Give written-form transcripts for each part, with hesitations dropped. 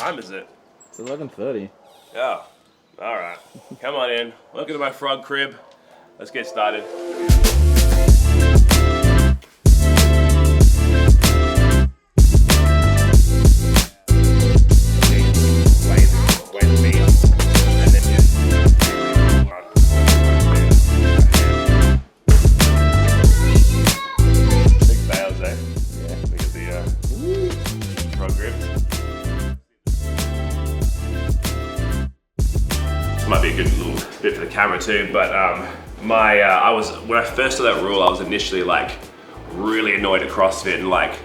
time is it? It's 11:30. Oh, all right. Come on in. Welcome to my frog crib. Let's get started. Might be a good little bit for the camera too, but when I first saw that rule, I was initially like really annoyed at CrossFit, and like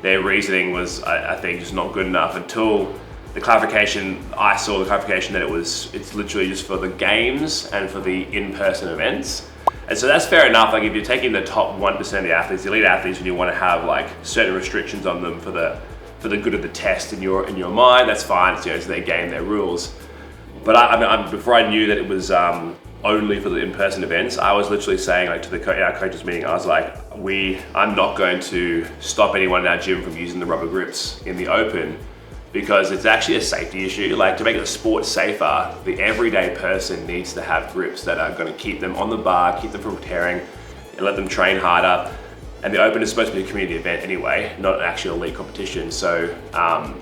their reasoning was, I think, just not good enough until the clarification. I saw the clarification that it's literally just for the games and for the in-person events. And so that's fair enough. Like if you're taking the top 1% of the athletes, the elite athletes, and you want to have like certain restrictions on them for the good of the test in your mind, that's fine. It's, it's their game, their rules. But before I knew that it was only for the in-person events, I was literally saying, like, to our coaches meeting, I was like, I'm not going to stop anyone in our gym from using the rubber grips in the open, because it's actually a safety issue. Like, to make the sport safer, the everyday person needs to have grips that are going to keep them on the bar, keep them from tearing, and let them train harder. And the open is supposed to be a community event anyway, not an actual elite competition. So I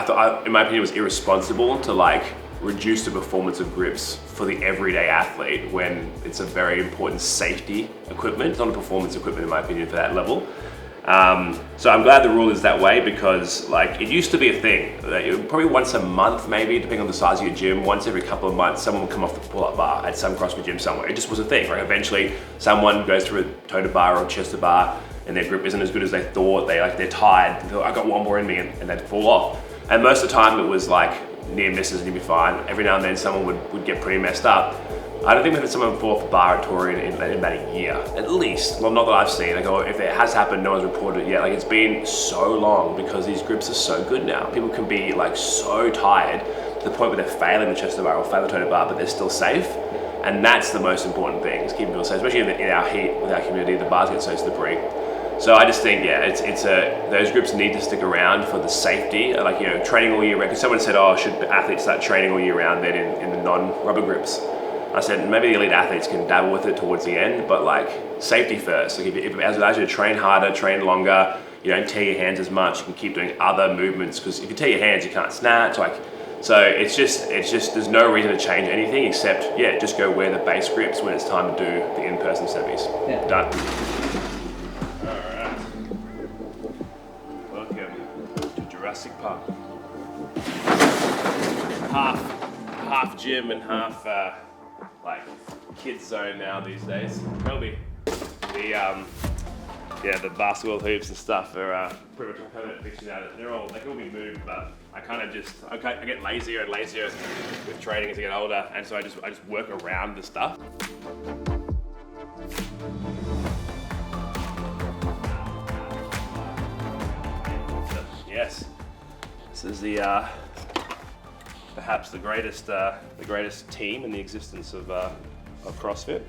thought, in my opinion, it was irresponsible to like reduce the performance of grips for the everyday athlete when it's a very important safety equipment. It's not a performance equipment, in my opinion, for that level. So I'm glad the rule is that way, because like it used to be a thing that probably once a month, maybe depending on the size of your gym, once every couple of months, someone would come off the pull-up bar at some CrossFit gym somewhere. It just was a thing, right? Eventually someone goes through a toe to bar or a chest to bar and their grip isn't as good as they thought. They're tired. I got one more in me, and they'd fall off. And most of the time it was like near misses and you'd be fine. Every now and then someone would get pretty messed up. I don't think we've had someone fall off the bar at Torian in about a year, at least. Well, not that I've seen. Like, if it has happened, no one's reported it yet. Like, it's been so long because these grips are so good now. People can be like so tired to the point where they're failing the chest to bar or failing the toe to bar, but they're still safe. And that's the most important thing, is keeping people safe, especially in our heat with our community. The bars get so slippery. So I just think, yeah, those grips need to stick around for the safety, like, training all year round. Because someone said, oh, should athletes start training all year round then in the non-rubber grips? I said, maybe the elite athletes can dabble with it towards the end, but like safety first. Like if it allows you to train harder, train longer, you don't tear your hands as much, you can keep doing other movements, because if you tear your hands, you can't snatch. So it's just, there's no reason to change anything except, just go wear the base grips when it's time to do the in-person semis. Yeah. Done. Jurassic Park. Half gym and half like kids zone now these days. Probably the basketball hoops and stuff are pretty much permanent fixture now. They can all be moved, but I get lazier and lazier with training as I get older, and so I just work around the stuff. Yes, this is perhaps the greatest team in the existence of CrossFit.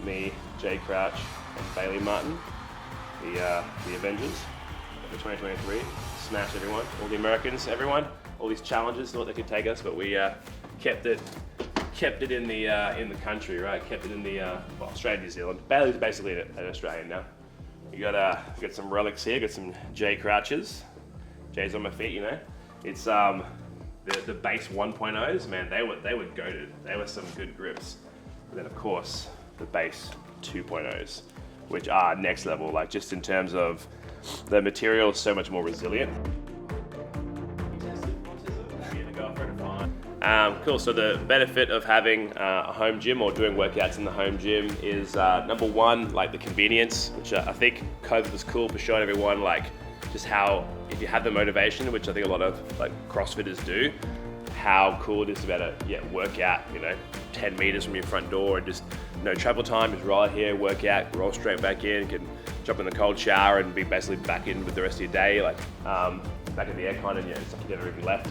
Me, Jay Crouch, and Bailey Martin, the Avengers for 2023. Smashed everyone, all the Americans, everyone, all these challenges, thought they could take us, but we kept it in the country, right? Kept it in the Australia, New Zealand. Bailey's basically an Australian now. We got some relics here. Got some Jay Crouches. Jay's on my feet, It's the base 1.0s, man, they were goated. They were some good grips. And then of course, the base 2.0s, which are next level, like just in terms of the material is so much more resilient. Cool, so the benefit of having a home gym or doing workouts in the home gym is number one, like the convenience, which I think COVID was cool for showing everyone like just how, if you have the motivation, which I think a lot of like CrossFitters do, how cool it is to be able to work out, 10 meters from your front door and just no travel time, just roll out here, work out, roll straight back in, can jump in the cold shower and be basically back in with the rest of your day, like back in the aircon, and it's like you never even left.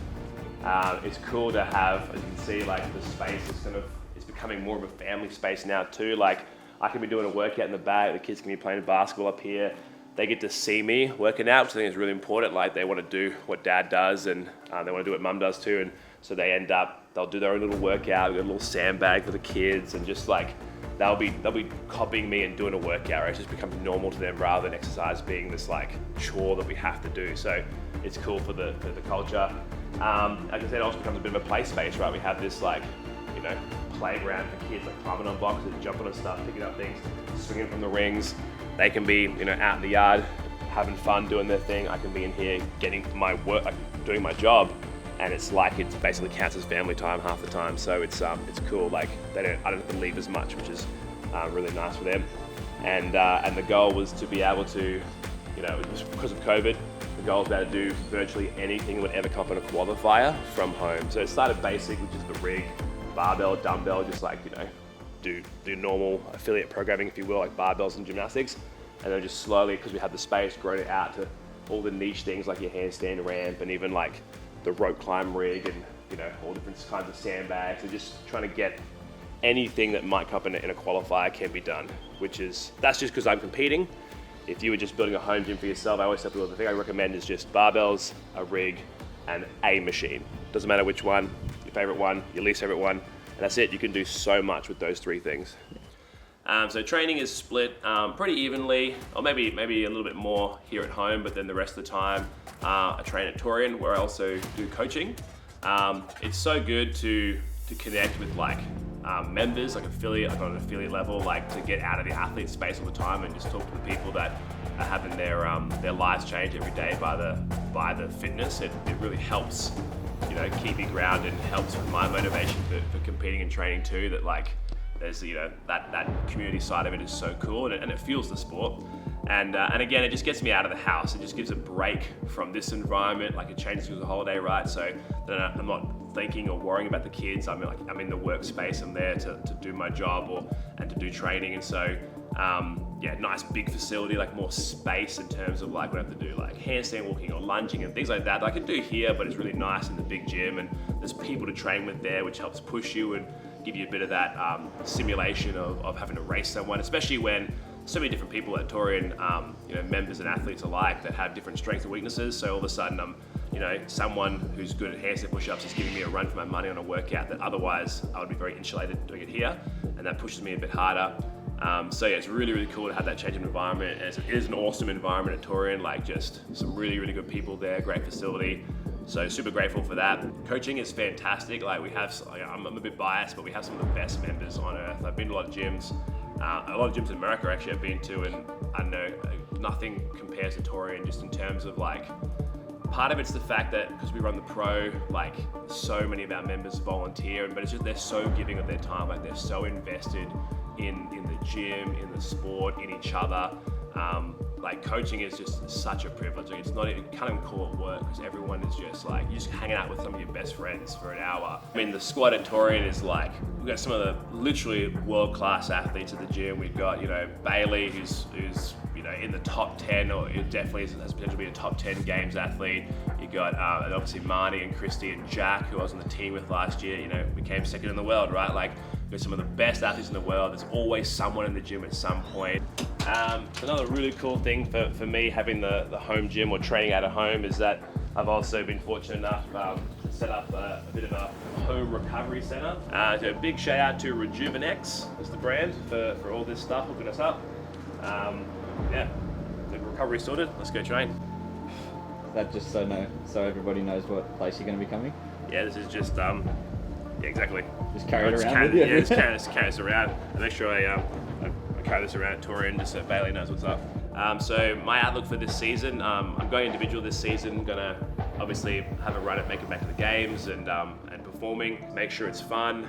It's cool to have, as you can see, like the space is it's becoming more of a family space now too. Like I can be doing a workout in the back, the kids can be playing basketball up here. they get to see me working out, which I think is really important. Like they want to do what dad does, and they want to do what mum does too. And so they'll do their own little workout. We got a little sandbag for the kids, and just like they'll be copying me and doing a workout. Right? It just becomes normal to them rather than exercise being this like chore that we have to do. So it's cool for the culture. Like I said, it also becomes a bit of a play space, right? We have this like, you know, playground for kids, like climbing on boxes, jumping on stuff, picking up things, swinging from the rings. They can be, you know, out in the yard, having fun, doing their thing. I can be in here getting my work, like doing my job, and it's like it basically counts as family time half the time. So it's cool. Like I don't have to leave as much, which is really nice for them. And the goal was to be able to, you know, just because of COVID, the goal was to be able to do virtually anything that would ever come up in a qualifier from home. So it started basic, which is the rig, barbell, dumbbell, just like, you know, do normal affiliate programming, if you will, like barbells and gymnastics. And then just slowly, because we had the space, grown it out to all the niche things like your handstand ramp and even like the rope climb rig and, you know, all different kinds of sandbags. And just trying to get anything that might come up in a qualifier can be done, that's just because I'm competing. If you were just building a home gym for yourself, I always tell people the thing I recommend is just barbells, a rig, and a machine. Doesn't matter which one, your favorite one, your least favorite one, and that's it. You can do so much with those 3 things. So training is split pretty evenly, or maybe a little bit more here at home, but then the rest of the time I train at Torian, where I also do coaching. It's so good to connect with like members, like like on an affiliate level, like to get out of the athlete space all the time and just talk to the people that are having their lives change every day by the fitness. It really helps, you know, keep me grounded and helps with my motivation for competing and training too. That like there's, you know, that community side of it is so cool, and it fuels the sport. And again, it just gets me out of the house. It just gives a break from this environment. Like it changes with the holiday, right? So then I'm not thinking or worrying about the kids. I'm in the workspace. I'm there to do my job and to do training. And so nice big facility, like more space in terms of like when I have to do like handstand walking or lunging and things like that I can do here, but it's really nice in the big gym, and there's people to train with there, which helps push you and give you a bit of that simulation of having to race someone, especially when so many different people at Torian, you know, members and athletes alike that have different strengths and weaknesses. So all of a sudden I'm, you know, someone who's good at handstand push-ups is giving me a run for my money on a workout that otherwise I would be very insulated doing it here, and that pushes me a bit harder. So yeah, it's really, really cool to have that change of environment, and it is an awesome environment at Torian, like just some really, really good people there, great facility. So super grateful for that. Coaching is fantastic. Like we have, I'm a bit biased, but we have some of the best members on earth. I've been to a lot of gyms in America actually I've been to, and I know nothing compares to Torian just in terms of like, part of it's the fact that because we run the pro, like so many of our members volunteer, but it's just they're so giving of their time, like they're so invested in the gym, in the sport, in each other. Like coaching is just such a privilege. Like it's not, you can't even call it work because everyone is just like, you're just hanging out with some of your best friends for an hour. I mean, the squad at Torian is like, we've got some of the literally world-class athletes at the gym. We've got, you know, Bailey, who's you know, in the top 10, or it definitely has potential to be a top 10 games athlete. You got and obviously Marnie and Christy and Jack, who I was on the team with last year, you know, became second in the world, right? Like, we've got some of the best athletes in the world. There's always someone in the gym at some point. Another really cool thing for me having the home gym or training out of home is that I've also been fortunate enough to set up a bit of a home recovery center. So a big shout out to Rejuvenex is the brand for all this stuff, hooking us up. Yeah, the recovery sorted, let's go train. That just so everybody knows what place you're going to be coming? Yeah, this is just, yeah, exactly. Just carry it around with you? Yeah, just carry this around. I make sure I carry this around at Torian just so Bailey knows what's up. So my outlook for this season, I'm going individual this season. Gonna obviously have a run at making it back to the games and performing. Make sure it's fun,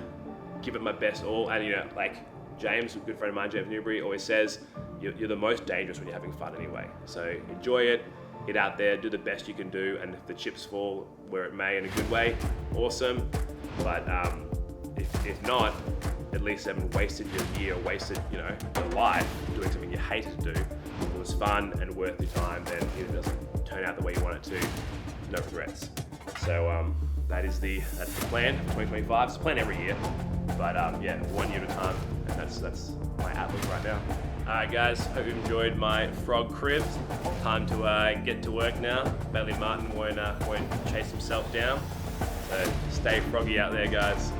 give it my best all. And you know, like James, a good friend of mine, James Newbury, always says, you're the most dangerous when you're having fun anyway. So enjoy it, get out there, do the best you can do, and if the chips fall where it may in a good way, awesome. But if not, at least haven't wasted your year, wasted, you know, your life doing something you hated to do. If it was fun and worth your time, then it doesn't turn out the way you want it to, no regrets. So that's the plan for 2025. It's a plan every year, but yeah, 1 year at a time, and That's my outlook right now. Alright guys, hope you enjoyed my frog cribs. Time to get to work now. Bailey Martin won't chase himself down. So stay froggy out there guys.